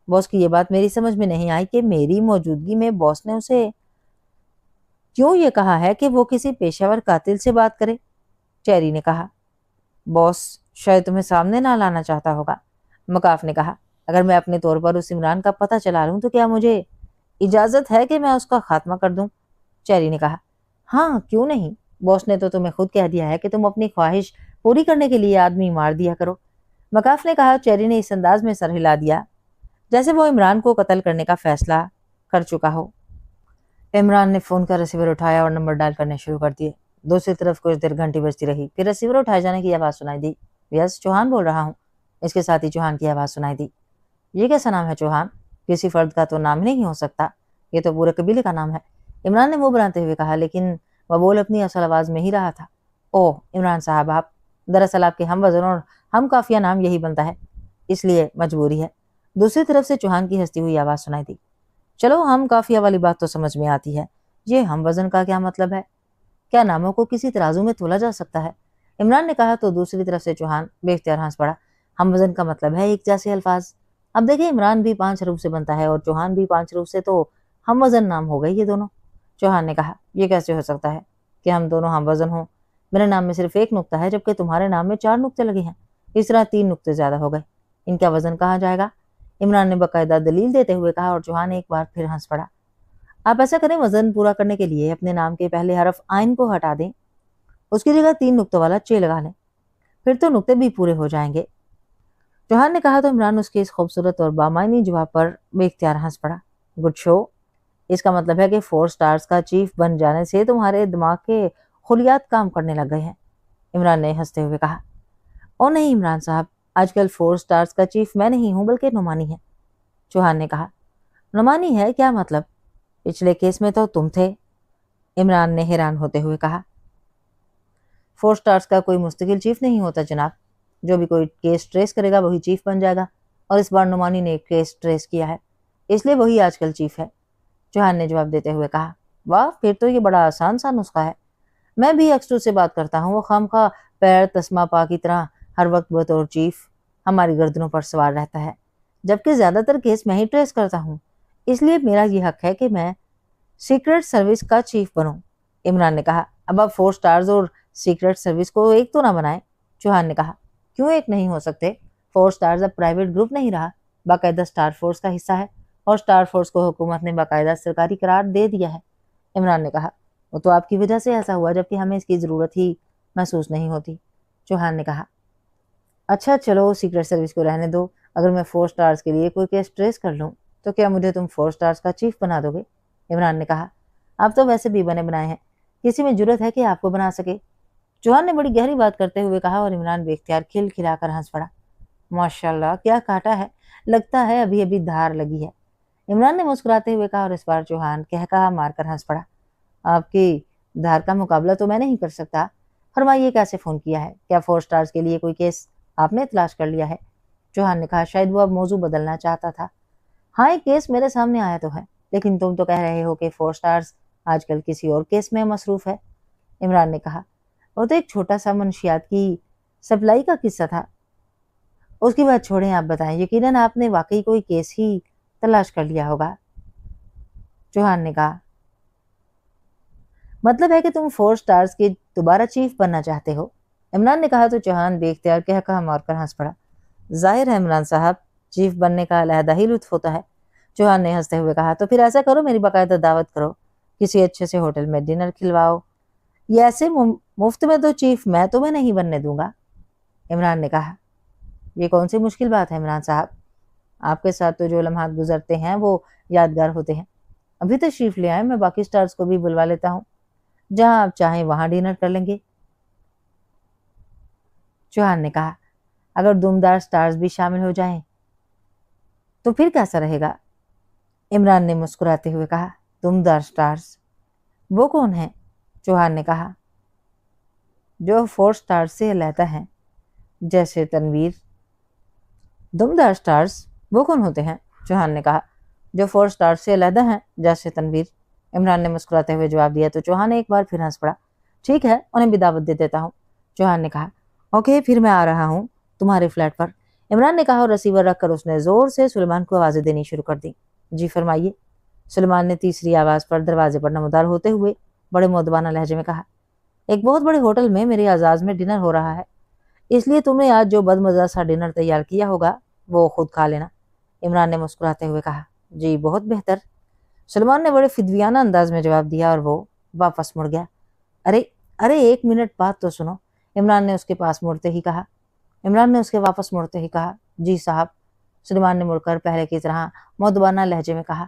باس کی یہ بات میری سمجھ میں نہیں آئی کہ میری موجودگی میں باس نے اسے کیوں یہ کہا ہے کہ وہ کسی پیشہ ور قاتل سے بات کرے۔ چیری نے کہا، باس شاید تمہیں سامنے نہ لانا چاہتا ہوگا۔ مکاف نے کہا، اگر میں اپنے طور پر اس عمران کا پتہ چلا لوں تو کیا مجھے اجازت ہے کہ میں اس کا خاتمہ کر دوں؟ چیری نے کہا، ہاں کیوں نہیں، باس نے تو تمہیں خود کہہ دیا ہے کہ تم اپنی خواہش پوری کرنے کے لیے آدمی مار دیا کرو۔ مکاف نے کہا۔ چیری نے اس انداز میں سر ہلا دیا جیسے وہ عمران کو قتل کرنے کا فیصلہ کر چکا ہو۔ عمران نے فون کا ریسیور اٹھایا اور نمبر ڈائل کرنے شروع کر دیے۔ دوسری طرف کچھ دیر گھنٹی بجتی رہی، پھر ریسیور اٹھائے جانے کی آواز سنائی دی۔ یس چوہان بول رہا ہوں۔ اس کے ساتھ ہی چوہان کی آواز سنائی دی۔ یہ کیسا نام ہے چوہان؟ کسی فرد کا تو نام نہیں ہو سکتا، یہ تو پورے قبیلے کا نام ہے۔ عمران نے منہ بناتے ہوئے کہا، لیکن وہ بول اپنی اصل آواز میں ہی رہا تھا۔ اوہ عمران صاحب، آپ دراصل آپ کے ہم وزن اور ہم قافیہ نام یہی بنتا ہے، اس لیے مجبوری ہے۔ دوسری طرف سے چوہان کی ہنستی ہوئی آواز سنائی دی۔ چلو ہم قافیہ والی بات تو سمجھ میں آتی ہے، یہ ہم وزن کا کیا مطلب ہے؟ کیا ناموں کو کسی ترازو میں تولا جا سکتا ہے؟ عمران نے کہا تو دوسری طرف سے چوہان بے اختیار ہنس پڑا۔ ہم وزن کا مطلب ہے ایک جیسے الفاظ۔ اب دیکھیں عمران بھی 5 حروف سے بنتا ہے اور چوہان بھی 5 حروف سے، تو ہم وزن نام ہو گئے یہ دونوں۔ چوہان نے کہا، یہ کیسے ہو سکتا ہے کہ ہم دونوں ہم وزن ہوں؟ میرے نام میں صرف 1 نقطہ ہے جبکہ تمہارے نام میں 4 نقطے لگے ہیں، اس طرح 3 نقطے زیادہ ہو گئے، ان کا وزن کہاں جائے گا؟ عمران نے باقاعدہ دلیل دیتے ہوئے کہا اور چوہان ایک بار پھر ہنس پڑا۔ آپ ایسا کریں، وزن پورا کرنے کے لیے اپنے نام کے پہلے حرف آئن کو ہٹا دیں، اس کی جگہ 3 نقطوں والا چے لگا لیں، پھر تو نقطے بھی پورے ہو جائیں گے۔ چوہان نے کہا تو عمران اس کے اس خوبصورت اور بامعنی جواب پر بے اختیار ہنس پڑا۔ گڈ شو، اس کا مطلب ہے کہ 4 سٹارز کا چیف بن جانے سے تمہارے دماغ کے خلیات کام کرنے لگ گئے ہیں، عمران نے ہنستے ہوئے کہا۔ او نہیں عمران صاحب، آج کل 4 سٹارز کا چیف میں نہیں ہوں بلکہ نعمانی ہے، چوہان نے کہا۔ نعمانی ہے؟ کیا مطلب؟ پچھلے کیس میں تو تم تھے، عمران نے حیران ہوتے ہوئے کہا۔ 4 سٹارز کا کوئی مستقل چیف نہیں ہوتا جناب، جو بھی کوئی کیس ٹریس کرے گا وہی چیف بن جائے گا، اور اس بار نعمانی نے ایک کیس ٹریس کیا ہے، اس لیے وہی آج کل چیف ہے، چوہان نے جواب دیتے ہوئے کہا۔ واہ، پھر تو یہ بڑا آسان سا نسخہ ہے، میں بھی اکثر سے بات کرتا ہوں، وہ خامخواہ پیر تسمہ پا کی طرح ہر وقت بطور چیف ہماری گردنوں پر سوار رہتا ہے، جبکہ زیادہ تر کیس میں ہی ٹریس کرتا ہوں، اس لیے میرا یہ حق ہے کہ میں سیکرٹ سروس کا چیف بنوں، عمران نے کہا۔ اب آپ 4 سٹارز اور سیکرٹ سروس کو ایک تو نہ بنائیں۔ چوہان نے کہا، کیوں ایک نہیں ہو سکتے؟ 4 اسٹارز اب پرائیویٹ گروپ نہیں رہا، باقاعدہ اسٹار فورس کا حصہ ہے، اور اسٹار فورس کو حکومت نے باقاعدہ سرکاری قرار دے دیا ہے۔ عمران نے کہا، وہ تو آپ کی وجہ سے ایسا ہوا، جبکہ ہمیں اس کی ضرورت ہی محسوس نہیں ہوتی۔ چوہان نے کہا، اچھا چلو سیکرٹ سروس کو رہنے دو، اگر میں 4 اسٹارز کے لیے کوئی کیس ٹریس کر لوں تو کیا مجھے تم 4 اسٹارز کا چیف بنا دو گے؟ عمران نے کہا، آپ تو ویسے بھی بنے بنائے ہیں، کسی میں جرت ہے کہ آپ کو بنا سکے؟ چوہان نے بڑی گہری بات کرتے ہوئے کہا، اور عمران بے اختیار کھل کھلا کر ہنس پڑا۔ ماشاءاللہ کیا کاٹا ہے، لگتا ہے ابھی ابھی دھار لگی ہے، عمران نے مسکراتے ہوئے کہا، اور اس بار چوہان کہا مار کر ہنس پڑا۔ آپ کی دھار کا مقابلہ تو میں نہیں کر سکتا، فرمائیے کیسے فون کیا ہے؟ کیا 4 اسٹارز کے لیے کوئی کیس آپ نے تلاش کر لیا ہے؟ چوہان نے کہا، شاید وہ اب موضوع بدلنا چاہتا تھا۔ ہاں ایک کیس میرے سامنے آیا تو ہے، لیکن تم تو کہہ رہے ہو کہ 4 اسٹارز آج کل کسی اور کیس میں مصروف ہے۔ عمران نے کہا، وہ تو ایک چھوٹا سا منشیات کی سپلائی کا قصہ تھا، اس کی بات چھوڑیں، آپ بتائیں، یقیناً آپ نے واقعی کوئی کیس ہی تلاش کر لیا ہوگا۔ چوہان نے کہا، مطلب ہے کہ تم 4 اسٹارز کے دوبارہ چیف بننا چاہتے ہو؟ عمران نے کہا تو چوہان بے اختیار کہا مار کر ہنس پڑا۔ ظاہر ہے عمران صاحب، چیف بننے کا علیحدہ ہی لطف ہوتا ہے۔ چوہان نے ہنستے ہوئے کہا، تو پھر ایسا کرو، میری باقاعدہ دعوت کرو، کسی اچھے سے ہوٹل میں ڈنر کھلواؤ، یہ ایسے مفت میں تو چیف میں تمہیں نہیں بننے دوں گا۔ عمران نے کہا، یہ کون سی مشکل بات ہے عمران صاحب، آپ کے ساتھ تو جو لمحات گزرتے ہیں وہ یادگار ہوتے ہیں۔ ابھی تشریف لے آئیں، میں باقی اسٹارز کو بھی بلوا لیتا ہوں، جہاں آپ چاہیں وہاں ڈنر کر لیں گے۔ چوہان نے کہا، اگر دمدار اسٹارز بھی شامل ہو جائیں تو پھر کیسا رہے گا؟ عمران نے مسکراتے ہوئے کہا، دمدار اسٹارز؟ وہ کون ہیں؟ چوہان نے کہا، جو 4 اسٹارز سے علیحدہ ہیں، جیسے تنویر۔ دمدار اسٹارز وہ کون ہوتے ہیں؟ چوہان نے کہا، جو 4 اسٹارز سے علیحدہ ہیں، جیسے تنویر۔ عمران نے مسکراتے ہوئے جواب دیا تو چوہان ایک بار پھر ہنس پڑا۔ ٹھیک ہے، انہیں بھی دعوت دے دیتا ہوں۔ چوہان نے کہا، اوکے، پھر میں آ رہا ہوں تمہارے فلیٹ پر۔ عمران نے کہا، اور ریسیور رکھ کر اس نے زور سے سلیمان کو آوازیں دینی شروع کر دی۔ جی فرمائیے، سلیمان نے تیسری آواز پر دروازے پر نمودار ہوتے ہوئے بڑے مؤدبانہ لہجے میں کہا، ایک بہت بڑے ہوٹل میں میرے اعزاز میں ڈنر ہو رہا ہے، اس لیے تم نے آج جو بدمزہ سا ڈنر تیار کیا ہوگا وہ خود کھا لینا۔ عمران نے مسکراتے ہوئے کہا، جی بہت بہتر۔ سلیمان نے بڑے فدویانہ انداز میں جواب دیا اور وہ واپس مڑ گیا۔ ارے ایک منٹ بات تو سنو، عمران نے اس کے واپس مڑتے ہی کہا، جی صاحب۔ سلیمان نے مڑ کر پہلے کی طرح مؤدبانہ لہجے میں کہا،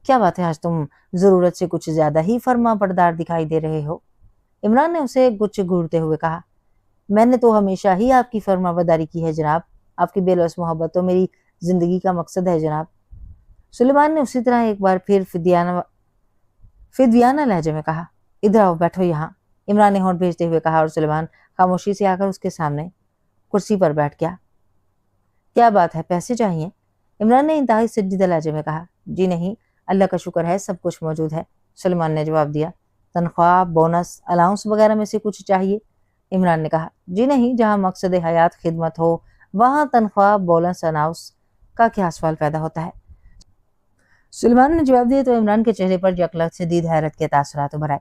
کیا بات ہے، آج تم ضرورت سے کچھ زیادہ ہی فرما بردار دکھائی دے رہے ہو۔ عمران نے اسے گچ گھورتے ہوئے کہا، میں نے تو ہمیشہ ہی آپ کی فرما برداری کی ہے جناب، آپ کی بے لوث محبت تو میری زندگی کا مقصد ہے جناب۔ سلیمان نے اسی طرح ایک بار پھر فدویانہ لہجے میں کہا، ادھر آؤ، بیٹھو یہاں۔ عمران نے ہونٹ بھیجتے ہوئے کہا، اور سلیمان خاموشی سے آ کر اس کے سامنے کرسی پر بیٹھ گیا۔ کیا بات ہے، پیسے چاہیے؟ عمران نے انتہائی سنجیدہ لہجے میں کہا، جی نہیں، اللہ کا شکر ہے، سب کچھ موجود ہے۔ سلیمان نے جواب دیا، تنخواہ، بونس، الاؤنس وغیرہ میں سے کچھ چاہیے؟ عمران نے کہا، جی نہیں، جہاں مقصد حیات خدمت ہو وہاں تنخواہ، بونس، الاؤنس کا کیا سوال پیدا ہوتا ہے؟ سلیمان نے جواب دیا تو عمران کے چہرے پر یکلخت شدید حیرت کے تاثرات ابھر آئے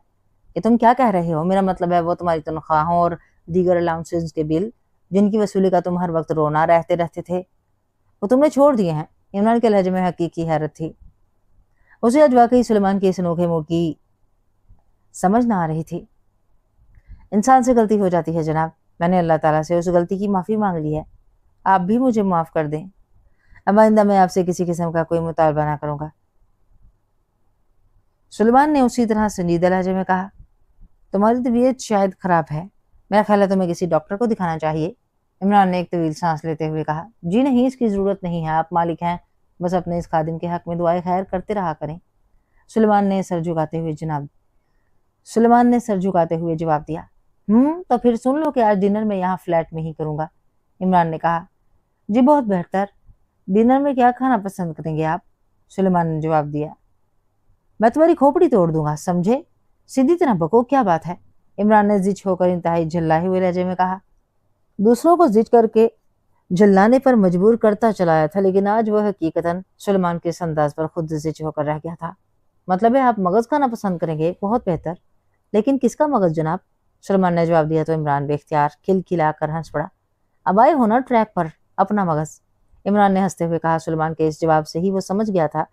کہ تم کیا کہہ رہے ہو؟ میرا مطلب ہے وہ تمہاری تنخواہوں اور دیگر الاؤنسز کے بل جن کی وصولی کا تم ہر وقت رونا رہتے تھے، وہ تم نے چھوڑ دیے ہیں۔ عمران کے لہجے میں حقیقی حیرت تھی، اسے آج واقعی سلیمان کے اس انوکھے موڑ کی سمجھ نہ آ رہی تھی۔ انسان سے غلطی ہو جاتی ہے جناب، میں نے اللہ تعالیٰ سے اس غلطی کی معافی مانگ لی ہے، آپ بھی مجھے معاف کر دیں، اب آئندہ میں آپ سے کسی قسم کا کوئی مطالبہ نہ کروں گا۔ سلیمان نے اسی طرح سنجیدہ لہجے میں کہا، تمہاری طبیعت شاید خراب ہے، میرا خیال ہے تمہیں کسی ڈاکٹر کو دکھانا چاہیے۔ عمران نے ایک طویل سانس لیتے ہوئے کہا، جی نہیں، اس کی ضرورت نہیں ہے، آپ مالک ہیں، بس اپنے اس خادم کے حق میں دعائے خیر کرتے رہا کریں۔ سلیمان نے سر جھکاتے ہوئے جواب دیا، تو پھر سن لو کہ آج ڈنر میں یہاں فلیٹ میں ہی کروں گا۔ عمران نے کہا، جی بہت بہتر، ڈنر میں کیا کھانا پسند کریں گے آپ؟ سلیمان نے جواب دیا، میں تمہاری کھوپڑی توڑ دوں گا، سمجھے؟ سیدھی طرح بکو، کیا بات ہے؟ عمران نے زچ ہو کر انتہائی جھلائے ہوئے لہجے میں کہا، دوسروں کو زچ کر کے جھلانے پر مجبور کرتا چلایا تھا، لیکن آج وہ حقیقتاً سلیمان کے اس انداز پر خود زچ ہو کر رہ گیا تھا۔ مطلب ہے آپ مغز کھانا پسند کریں گے، بہت بہتر، لیکن کس کا مغز جناب؟ سلمان نے جواب دیا تو عمران بے اختیار کھلکھلا کر ہنس پڑا۔ اب آئے ہو نا ٹریک پر، اپنا مغز، عمران نے ہنستے ہوئے کہا۔ سلمان کے اس جواب سے ہی وہ سمجھ گیا تھا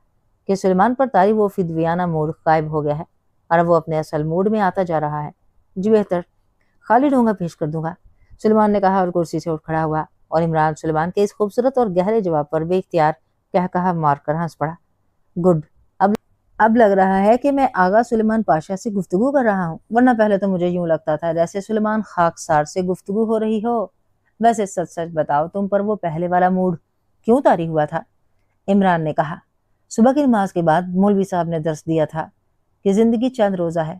کہ سلمان پر طاری وہ فدویانہ موڈ غائب ہو گیا ہے اور اب وہ اپنے اصل موڈ میں آتا جا رہا ہے۔ جی بہتر، خالی ڈھونگا پیش کر دوں گا، سلمان نے کہا اور کرسی سے اٹھ کھڑا ہوا، اور عمران سلمان کے اس خوبصورت اور گہرے جواب پر بے اختیار کہا مار کر ہنس پڑا۔ گڈ، اب لگ رہا ہے کہ میں آغا سلیمان پاشا سے گفتگو کر رہا ہوں، ورنہ پہلے تو مجھے یوں لگتا تھا جیسے سلیمان خاکسار سے گفتگو ہو رہی ہو۔ ویسے سچ سچ بتاؤ، تم پر وہ پہلے والا موڈ کیوں طاری ہوا تھا؟ عمران نے کہا۔ صبح کی نماز کے بعد مولوی صاحب نے درس دیا تھا کہ زندگی چند روزہ ہے،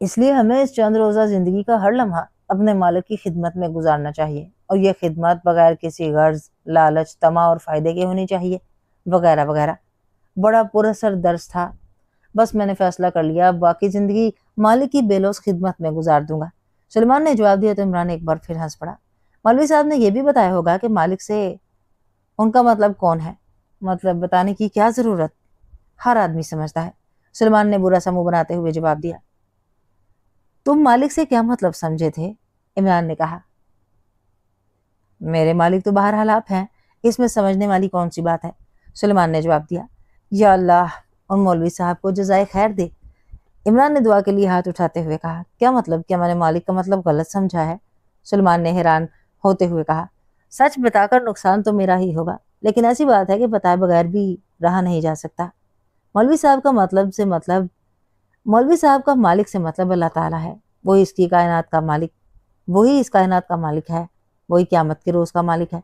اس لیے ہمیں اس چند روزہ زندگی کا ہر لمحہ اپنے مالک کی خدمت میں گزارنا چاہیے، اور یہ خدمت بغیر کسی غرض، لالچ، طمع اور فائدے کے ہونی چاہیے، وغیرہ وغیرہ۔ بڑا پراثر درس تھا، بس میں نے فیصلہ کر لیا اب باقی زندگی مالک کی بے لوث خدمت میں گزار دوں گا، سلمان نے جواب دیا تو عمران ایک بار پھر ہنس پڑا۔ مولوی صاحب نے یہ بھی بتایا ہوگا کہ مالک سے ان کا مطلب کون ہے؟ مطلب بتانے کی کیا ضرورت، ہر آدمی سمجھتا ہے، سلمان نے برا سا منہ بناتے ہوئے جواب دیا۔ تم مالک سے کیا مطلب سمجھے تھے؟ عمران نے کہا۔ میرے مالک تو بہرحال آپ ہیں، اس میں سمجھنے والی کون سی بات ہے، سلمان نے جواب دیا۔ یا اللہ ان مولوی صاحب کو جزائے خیر دے، عمران نے دعا کے لیے ہاتھ اٹھاتے ہوئے کہا۔ کیا مطلب، کیا میں نے مالک کا مطلب غلط سمجھا ہے؟ سلمان نے حیران ہوتے ہوئے کہا۔ سچ بتا کر نقصان تو میرا ہی ہوگا، لیکن ایسی بات ہے کہ بتائے بغیر بھی رہا نہیں جا سکتا۔ مولوی صاحب کا مالک سے مطلب اللہ تعالیٰ ہے، وہی اس کائنات کا مالک ہے، وہی قیامت کے روز کا مالک ہے،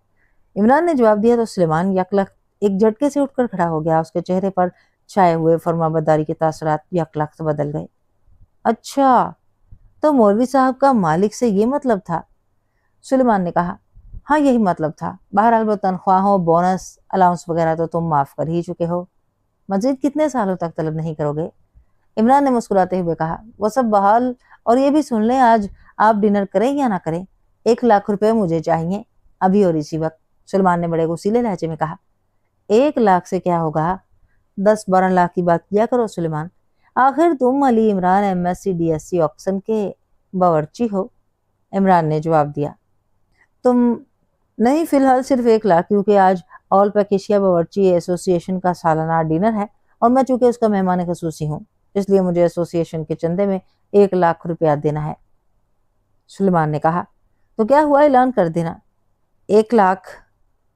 عمران نے جواب دیا تو سلیمان یکلخت ایک جھٹکے سے اٹھ کر کھڑا ہو گیا، اس کے چہرے پر چھائے ہوئے فرمانبرداری کے تاثرات یکلخت بدل گئے۔ اچھا، تو مولوی صاحب کا مالک سے یہ مطلب تھا، سلیمان نے کہا۔ ہاں یہی مطلب تھا، بہرحال وہ تنخواہوں، بونس، الاؤنس وغیرہ تو تم معاف کر ہی چکے ہو، مزید کتنے سالوں تک طلب نہیں کرو گے؟ عمران نے مسکراتے ہوئے کہا۔ وہ سب بحال، اور یہ بھی سن لیں آج آپ ڈنر کریں یا نہ کریں، 1,00,000 روپے مجھے چاہیے، ابھی اور اسی وقت، سلمان نے بڑے غصیلے لہجے میں کہا۔ 1,00,000 سے کیا ہوگا، 10-12 لاکھ کی بات کیا کرو سلیمان، آخر تم علی عمران MSc DSc آکسن کے باورچی ہو، عمران نے جواب دیا۔ تم نہیں، فی الحال صرف 1,00,000، کیونکہ آج آل پیک ایشیا باورچی ایسوسی ایشن کا سالانہ ڈنر ہے، اور میں چونکہ اس کا مہمان خصوصی ہوں، اس لیے مجھے ایسوسی ایشن کے چندے میں 1,00,000 روپیہ دینا ہے، سلیمان نے کہا۔ تو کیا ہوا، اعلان کر دینا، 1,00,000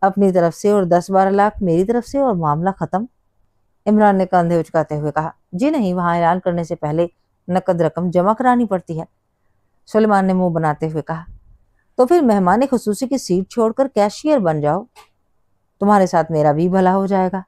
اپنی طرف سے اور 10-12 لاکھ میری طرف سے، اور معاملہ ختم، عمران نے کاندھے اچکاتے ہوئے کہا۔ جی نہیں، وہاں اعلان کرنے سے پہلے نقد رقم جمع کرانی پڑتی ہے، سلیمان نے منہ بناتے ہوئے کہا۔ تو پھر مہمان خصوصی کی سیٹ چھوڑ کر کیشیئر بن جاؤ، تمہارے ساتھ میرا بھی بھلا ہو جائے گا۔